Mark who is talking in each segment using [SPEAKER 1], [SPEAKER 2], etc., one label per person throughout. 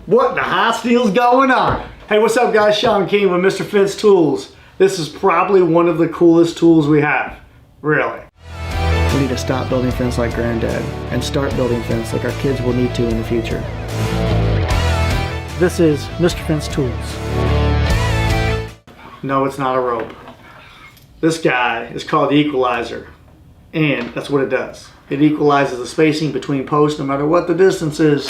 [SPEAKER 1] What in the high steel's going on? Hey, what's up guys? Shawn King with Mr. Fence Tools. This is probably one of the coolest tools we have. Really. We need to stop building fence like Granddad and start building fence like our kids will need to in the future. This is Mr. Fence Tools. No, it's not a rope. This guy is called the Equalizer, and that's what it does. It equalizes the spacing between posts no matter what the distance is.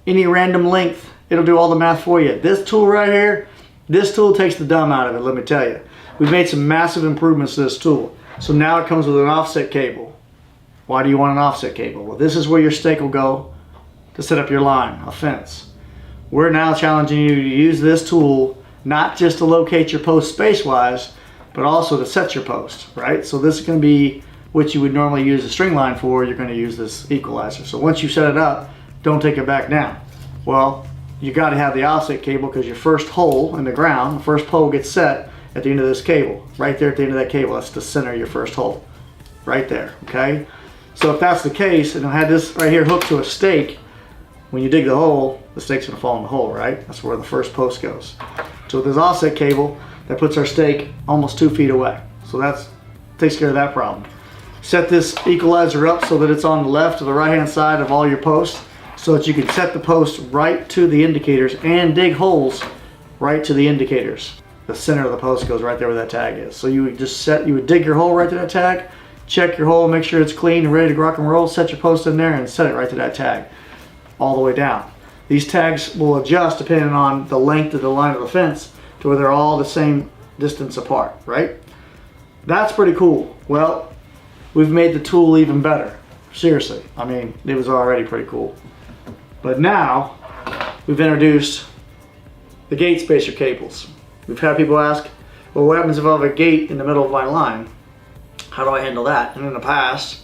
[SPEAKER 1] Any random length, it'll do all the math for you. This tool right here, this tool takes the dumb out of it, let me tell you. We've made some massive improvements to this tool. So now it comes with an offset cable. Why do you want an offset cable? Well, this is where your stake will go to set up your line, a fence. We're now challenging you to use this tool not just to locate your post space-wise, but also to set your post, right? So this is going to be what you would normally use a string line for. You're going to use this Equalizer. So once you set it up, don't take it back down. Well, you got to have the offset cable because your first hole in the ground, the first pole gets set at the end of this cable. Right there at the end of that cable, that's the center of your first hole. Right there, okay? So if that's the case, and I had this right here hooked to a stake, when you dig the hole, the stake's gonna fall in the hole, right? That's where the first post goes. So with this offset cable, that puts our stake almost 2 feet away. So that takes care of that problem. Set this Equalizer up so that it's on the left or the right hand side of all your posts, so that you can set the post right to the indicators and dig holes right to the indicators. The center of the post goes right there where that tag is. So you would just you would dig your hole right to that tag, check your hole, make sure it's clean and ready to rock and roll, set your post in there and set it right to that tag, all the way down. These tags will adjust depending on the length of the line of the fence to where they're all the same distance apart, right? That's pretty cool. Well, we've made the tool even better. Seriously, I mean, it was already pretty cool. But now, we've introduced the gate spacer cables. We've had people ask, well, what happens if I have a gate in the middle of my line? How do I handle that? And in the past,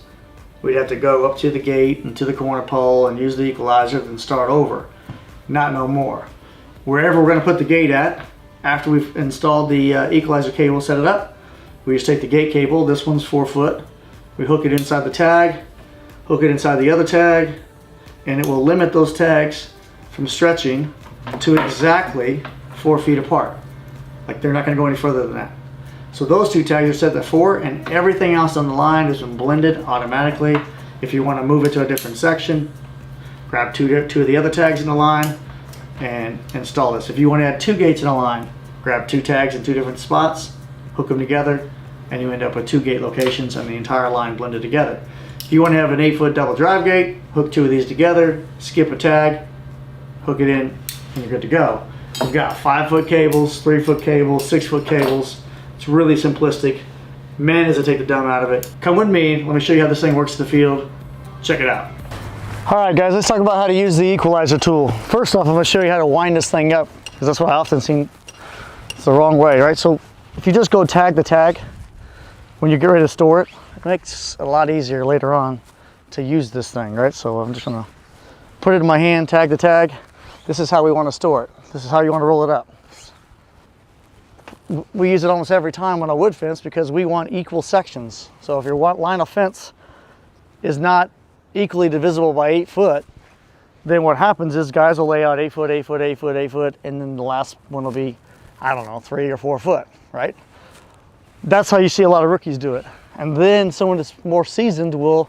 [SPEAKER 1] we'd have to go up to the gate and to the corner pole and use the Equalizer and start over. Not no more. Wherever we're gonna put the gate at, after we've installed the Equalizer cable, set it up, we just take the gate cable, this one's 4 foot, we hook it inside the tag, hook it inside the other tag, and it will limit those tags from stretching to exactly 4 feet apart. Like they're not going to go any further than that. So those 2 tags are set at 4, and everything else on the line has been blended automatically. If you want to move it to a different section, grab two of the other tags in the line and install this. If you want to add 2 gates in a line, grab 2 tags in 2 different spots, hook them together, and you end up with 2 gate locations and the entire line blended together. If you want to have an 8-foot double drive gate, hook 2 of these together, skip a tag, hook it in, and you're good to go. We've got 5-foot cables, 3-foot cables, 6-foot cables. It's really simplistic. Man, does it take the dumb out of it. Come with me, let me show you how this thing works in the field. Check it out. All right guys, let's talk about how to use the Equalizer tool. First off, I'm gonna show you how to wind this thing up, because that's what I often see it's the wrong way, right? So if you just go tag the tag, when you get ready to store it, it makes it a lot easier later on to use this thing, right? So I'm just gonna put it in my hand, tag the tag. This is how we want to store it. This is how you want to roll it up. We use it almost every time on a wood fence because we want equal sections. So if your line of fence is not equally divisible by 8 foot, then what happens is guys will lay out 8 foot, 8 foot, 8 foot, 8 foot, and then the last one will be, I don't know, 3 or 4 foot, right? That's how you see a lot of rookies do it. And then someone that's more seasoned will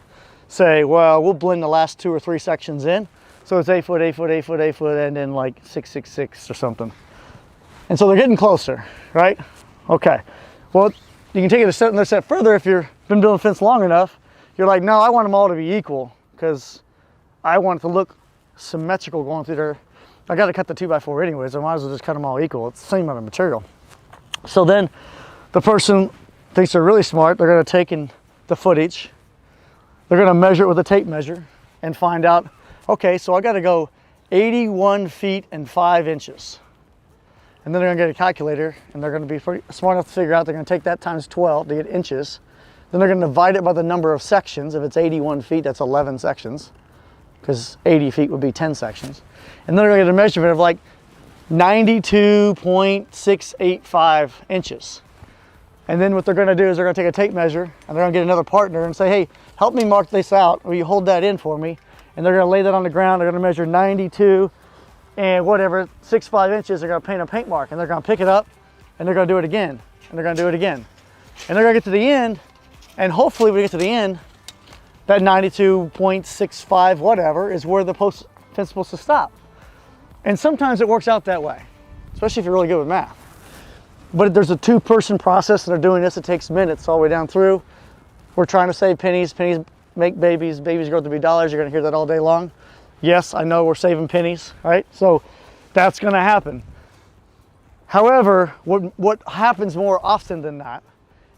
[SPEAKER 1] say, well, we'll blend the last 2 or 3 sections in. So it's 8 foot, 8 foot, 8 foot, 8 foot, and then like 6, 6, 6 or something. And so they're getting closer, right? Okay. Well, you can take it another step further if you've been building fence long enough. You're like, no, I want them all to be equal because I want it to look symmetrical going through there. I got to cut the 2x4 anyways. I might as well just cut them all equal. It's the same amount of material. So then the person thinks they're really smart. They're going to take in the footage. They're going to measure it with a tape measure and find out, okay, so I got to go 81 feet and 5 inches. And then they're going to get a calculator and they're going to be pretty smart enough to figure out they're going to take that times 12 to get inches. Then they're going to divide it by the number of sections. If it's 81 feet, that's 11 sections, because 80 feet would be 10 sections. And then they're going to get a measurement of like 92.685 inches. And then what they're going to do is they're going to take a tape measure and they're going to get another partner and say, hey, help me mark this out. Will you hold that in for me? And they're going to lay that on the ground. They're going to measure 92 and whatever, 6-5 inches, they're gonna paint a paint mark, and they're gonna pick it up, and they're gonna do it again, and they're gonna do it again. And they're gonna get to the end, and hopefully when we get to the end, that 92.65 whatever is where the post fence is supposed to stop. And sometimes it works out that way, especially if you're really good with math. But there's a 2-person process that are doing this. It takes minutes all the way down through. We're trying to save pennies. Pennies make babies. Babies grow to be dollars. You're gonna hear that all day long. Yes, I know we're saving pennies, right? So that's gonna happen. However, what happens more often than not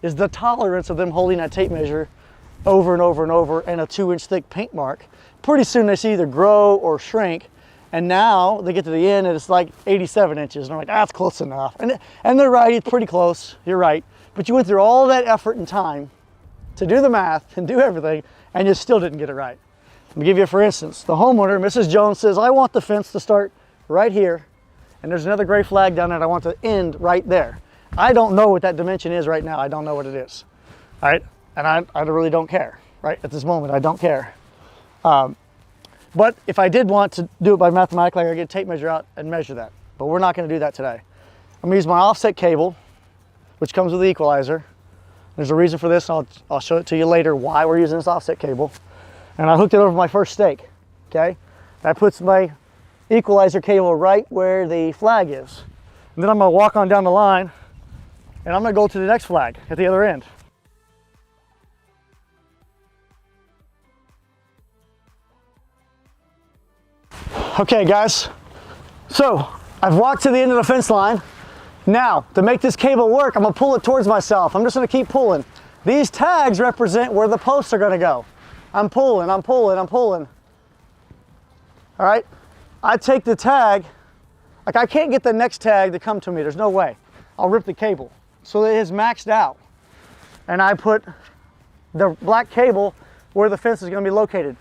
[SPEAKER 1] is the tolerance of them holding that tape measure over and over and over and a 2-inch thick paint mark. Pretty soon they see either grow or shrink, and now they get to the end and it's like 87 inches, and they're like, that's close enough. And they're right, it's pretty close, you're right. But you went through all that effort and time to do the math and do everything, and you still didn't get it right. Let me give you, for instance, the homeowner, Mrs. Jones, says, I want the fence to start right here, and there's another gray flag down there, and I want to end right there. I don't know what that dimension is right now. I don't know what it is, all right? And I really don't care, right? At this moment, I don't care. But if I did want to do it by mathematically, I gotta get a tape measure out and measure that. But we're not gonna do that today. I'm gonna use my offset cable, which comes with the equalizer. There's a reason for this, and I'll show it to you later why we're using this offset cable. And I hooked it over my first stake, okay? That puts my equalizer cable right where the flag is. And then I'm gonna walk on down the line, and I'm gonna go to the next flag at the other end. Okay guys, so I've walked to the end of the fence line. Now, to make this cable work, I'm gonna pull it towards myself. I'm just gonna keep pulling. These tags represent where the posts are gonna go. I'm pulling, I'm pulling, I'm pulling. All right, I take the tag, like I can't get the next tag to come to me, there's no way. I'll rip the cable. So it is maxed out. And I put the black cable where the fence is gonna be located.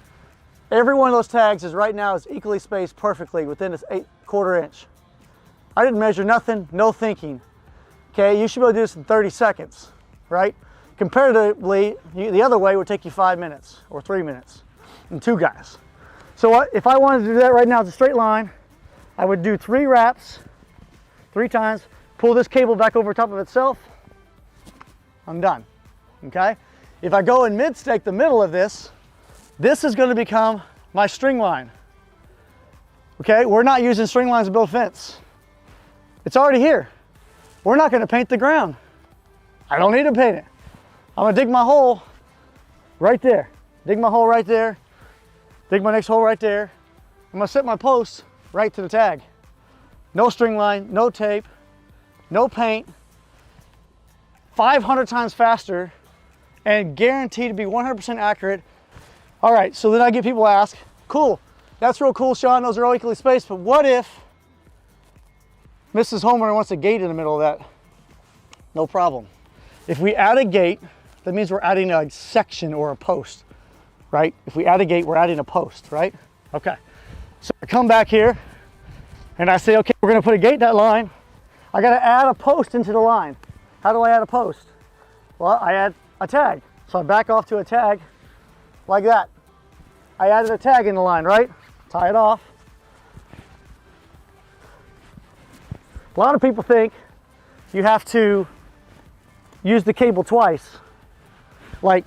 [SPEAKER 1] Every one of those tags is right now is equally spaced perfectly within this 1/4 inch. I didn't measure nothing, no thinking. Okay, you should be able to do this in 30 seconds, right? Comparatively, the other way would take you 5 minutes or 3 minutes and 2 guys. So if I wanted to do that right now, it's a straight line. I would do 3 wraps, 3 times, pull this cable back over top of itself. I'm done, okay? If I go and mid-stake the middle of this, this is going to become my string line. Okay, we're not using string lines to build fence. It's already here. We're not going to paint the ground. I don't need to paint it. I'm going to dig my hole right there. Dig my hole right there. Dig my next hole right there. I'm going to set my posts right to the tag. No string line, no tape, no paint. 500 times faster and guaranteed to be 100% accurate. All right, so then I get people ask, cool, that's real cool, Shawn, those are all equally spaced, but what if Mrs. Homeowner wants a gate in the middle of that? No problem. If we add a gate, that means we're adding a section or a post, right? If we add a gate, we're adding a post, right? Okay, so I come back here and I say, okay, we're gonna put a gate in that line. I gotta add a post into the line. How do I add a post? Well, I add a tag. So I back off to a tag like that. I added a tag in the line, right? Tie it off. A lot of people think you have to use the cable twice. Like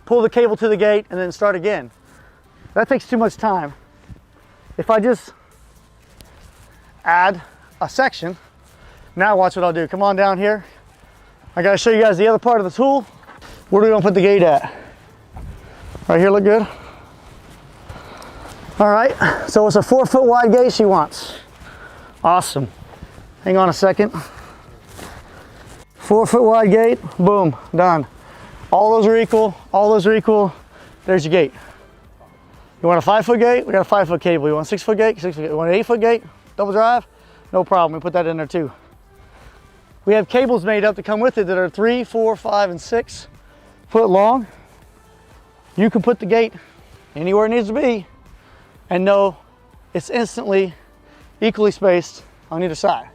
[SPEAKER 1] pull the cable to the gate and then start again. That takes too much time. If I just add a section, now watch what I'll do. Come on down here. I gotta show you guys the other part of the tool. Where are we gonna put the gate at? Right here, look good? All right, so it's a 4-foot wide gate she wants. Awesome. Hang on a second. 4-foot wide gate, boom, done. All those are equal, all those are equal. There's your gate. You want a 5-foot gate? We got a 5-foot cable. You want a 6-foot gate? 6-foot gate. You want an 8-foot gate? Double drive? No problem, we put that in there too. We have cables made up to come with it that are 3, 4, 5, and 6 foot long. You can put the gate anywhere it needs to be and know it's instantly equally spaced on either side.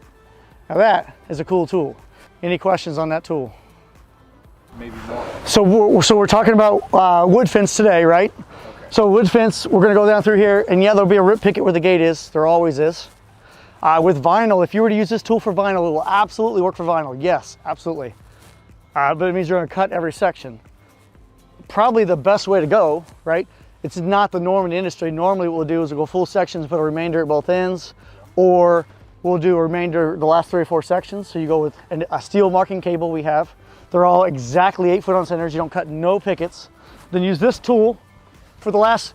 [SPEAKER 1] Now that is a cool tool. Any questions on that tool?
[SPEAKER 2] Maybe more.
[SPEAKER 1] So we're talking about wood fence today, right?
[SPEAKER 2] Okay.
[SPEAKER 1] So wood fence, we're gonna go down through here, and yeah, there'll be a rip picket where the gate is. There always is. With vinyl, if you were to use this tool for vinyl, it will absolutely work for vinyl. Yes, absolutely. But it means you're gonna cut every section. Probably the best way to go, right? It's not the norm in the industry. Normally what we'll do is we'll go full sections, put a remainder at both ends, or we'll do a remainder the last 3 or 4 sections. So you go with a steel marking cable we have. They're all exactly 8 foot on centers. You don't cut no pickets. Then use this tool for the last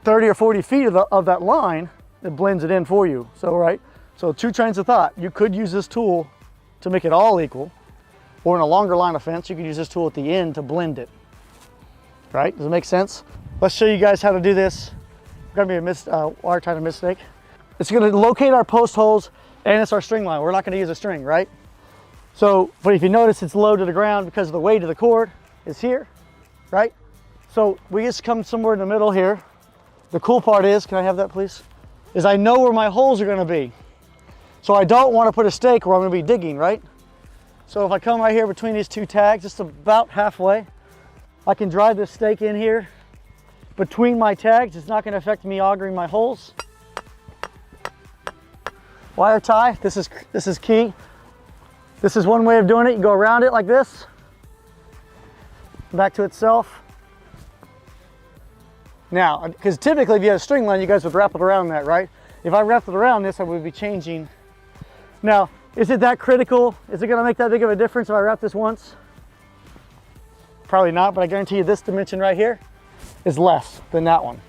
[SPEAKER 1] 30 or 40 feet of that line. It blends it in for you. So, right? So 2 trains of thought. You could use this tool to make it all equal, or in a longer line of fence, you could use this tool at the end to blend it. Right? Does it make sense? Let's show you guys how to do this. It's gonna be a wire tying mistake. It's gonna locate our post holes, and it's our string line. We're not gonna use a string, right? So, but if you notice, it's low to the ground because of the weight of the cord is here, right? So we just come somewhere in the middle here. The cool part is, can I have that please? Is I know where my holes are gonna be. So I don't wanna put a stake where I'm gonna be digging, right? So if I come right here between these 2 tags, just about halfway, I can drive this stake in here between my tags. It's not going to affect me augering my holes. Wire tie, this is key. This is one way of doing it. You go around it like this, back to itself. Now, because typically if you had a string line, you guys would wrap it around that, right? If I wrapped it around this, I would be changing. Now, is it that critical? Is it going to make that big of a difference if I wrap this once? Probably not, but I guarantee you this dimension right here is less than that one.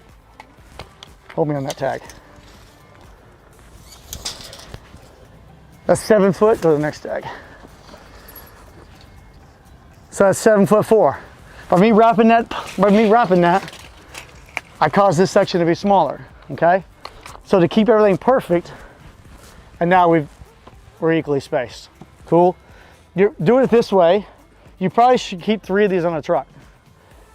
[SPEAKER 1] Hold me on that tag. That's 7 foot, go to the next tag. So that's 7'4". By me wrapping that, I caused this section to be smaller, okay? So to keep everything perfect, and now we're equally spaced. Cool? You're doing it this way, you probably should keep 3 of these on a truck.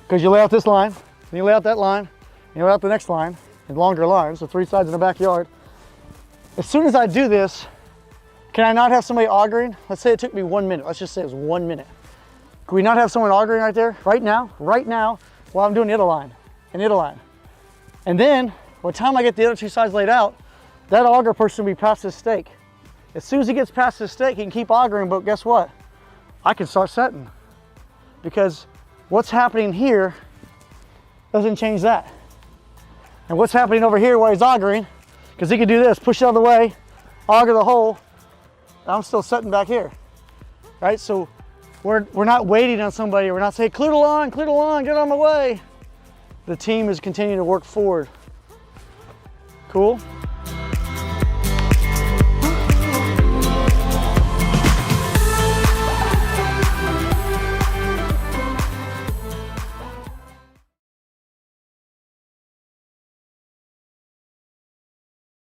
[SPEAKER 1] Because you lay out this line, and you lay out that line, and you lay out the next line, and longer lines, so 3 sides in the backyard. As soon as I do this, can I not have somebody augering? Let's say it took me 1 minute. Let's just say it was 1 minute. Can we not have someone augering right there, right now, while I'm doing the other line, and the other line? And then, by the time I get the other 2 sides laid out, that auger person will be past this stake. As soon as he gets past this stake, he can keep augering, but guess what? I can start setting. Because what's happening here doesn't change that. And what's happening over here while he's augering, because he can do this, push it out of the way, auger the hole, and I'm still setting back here, right? So we're not waiting on somebody. We're not saying, clear the line, get on my way. The team is continuing to work forward. Cool?